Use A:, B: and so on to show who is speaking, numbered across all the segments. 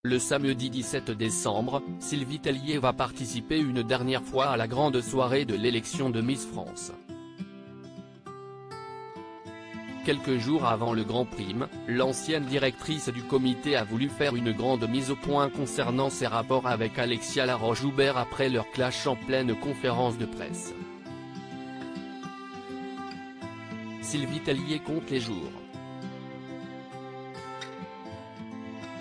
A: Le samedi 17 décembre, Sylvie Tellier va participer une dernière fois à la grande soirée de l'élection de Miss France. Quelques jours avant le Grand Prix, l'ancienne directrice du comité a voulu faire une grande mise au point concernant ses rapports avec Alexia Laroche-Joubert après leur clash en pleine conférence de presse. Sylvie Tellier compte les jours.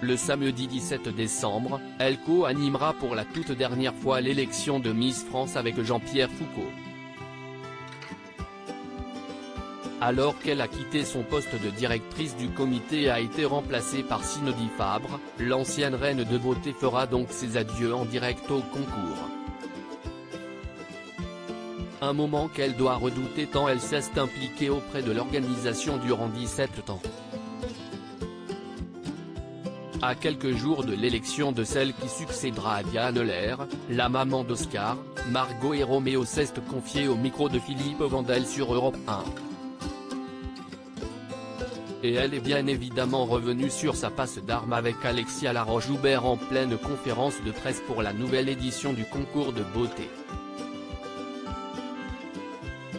A: Le samedi 17 décembre, elle co-animera pour la toute dernière fois l'élection de Miss France avec Jean-Pierre Foucault. Alors qu'elle a quitté son poste de directrice du comité et a été remplacée par Cindy Fabre, l'ancienne reine de beauté fera donc ses adieux en direct au concours. Un moment qu'elle doit redouter tant elle s'est impliquée auprès de l'organisation durant 17 ans. À quelques jours de l'élection de celle qui succédera à Diane Lair, la maman d'Oscar, Margot et Roméo s'est confiée au micro de Philippe Vandel sur Europe 1. Et elle est bien évidemment revenue sur sa passe d'armes avec Alexia Laroche-Joubert en pleine conférence de presse pour la nouvelle édition du concours de beauté.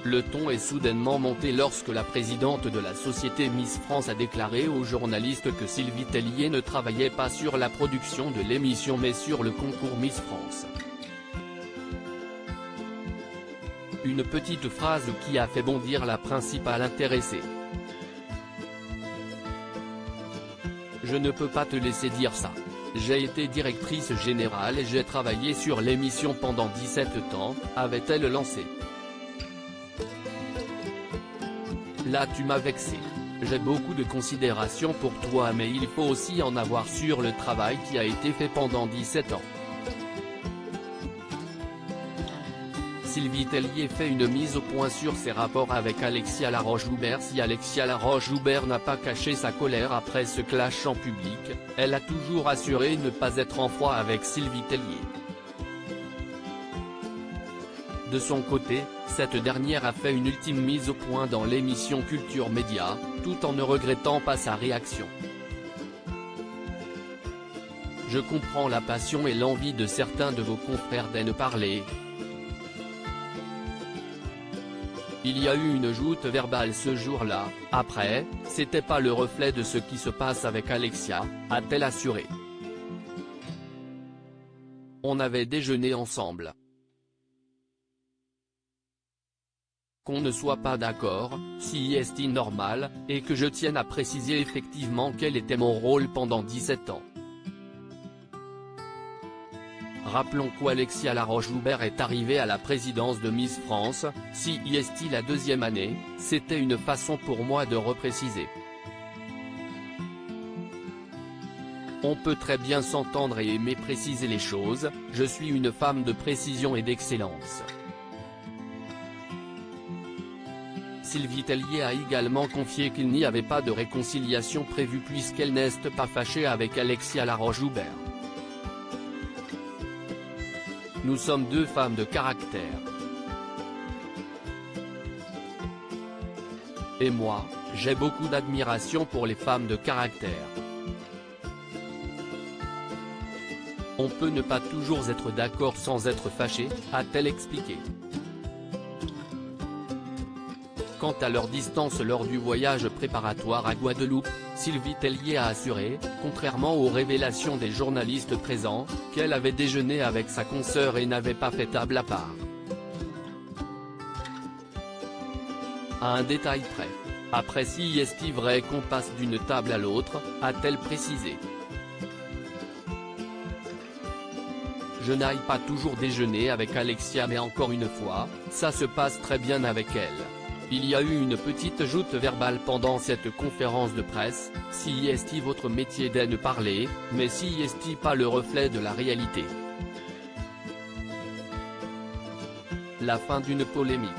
A: Le ton est soudainement monté lorsque la présidente de la société Miss France a déclaré aux journalistes que Sylvie Tellier ne travaillait pas sur la production de l'émission mais sur le concours Miss France. Une petite phrase qui a fait bondir la principale intéressée. Je ne peux pas te laisser dire ça. J'ai été directrice générale et j'ai travaillé sur l'émission pendant 17 ans, avait-elle lancé. Là tu m'as vexé. J'ai beaucoup de considération pour toi mais il faut aussi en avoir sur le travail qui a été fait pendant 17 ans. Sylvie Tellier fait une mise au point sur ses rapports avec Alexia Laroche-Joubert. Si Alexia Laroche-Joubert n'a pas caché sa colère après ce clash en public, elle a toujours assuré ne pas être en froid avec Sylvie Tellier. De son côté, cette dernière a fait une ultime mise au point dans l'émission Culture Média, tout en ne regrettant pas sa réaction. Je comprends la passion et l'envie de certains de vos confrères d'en parler. Il y a eu une joute verbale ce jour-là, après, c'était pas le reflet de ce qui se passe avec Alexia, a-t-elle assuré. On avait déjeuné ensemble. Qu'on ne soit pas d'accord, si est normal, et que je tienne à préciser effectivement quel était mon rôle pendant 17 ans. Rappelons qu'Alexia Laroche-Joubert est arrivée à la présidence de Miss France, si est la deuxième année, c'était une façon pour moi de repréciser. On peut très bien s'entendre et aimer préciser les choses, je suis une femme de précision et d'excellence. Sylvie Tellier a également confié qu'il n'y avait pas de réconciliation prévue puisqu'elle n'est pas fâchée avec Alexia Laroche-Joubert. Nous sommes deux femmes de caractère. Et moi, j'ai beaucoup d'admiration pour les femmes de caractère. On peut ne pas toujours être d'accord sans être fâché, a-t-elle expliqué. Quant à leur distance lors du voyage préparatoire à Guadeloupe, Sylvie Tellier a assuré, contrairement aux révélations des journalistes présents, qu'elle avait déjeuné avec sa consoeur et n'avait pas fait table à part. À un détail près. Après si est-il vrai qu'on passe d'une table à l'autre, a-t-elle précisé. Je n'aille pas toujours déjeuner avec Alexia mais encore une fois, ça se passe très bien avec elle. Il y a eu une petite joute verbale pendant cette conférence de presse, si est votre métier d'en parler, mais si est pas le reflet de la réalité. La fin d'une polémique.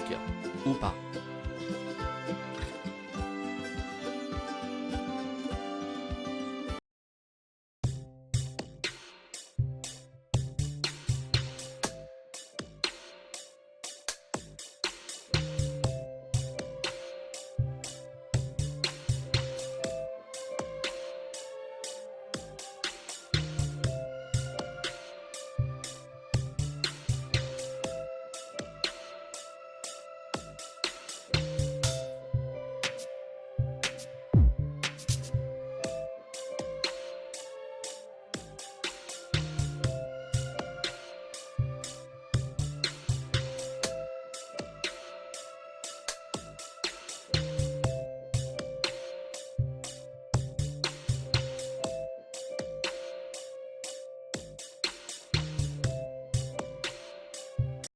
A: Ou pas.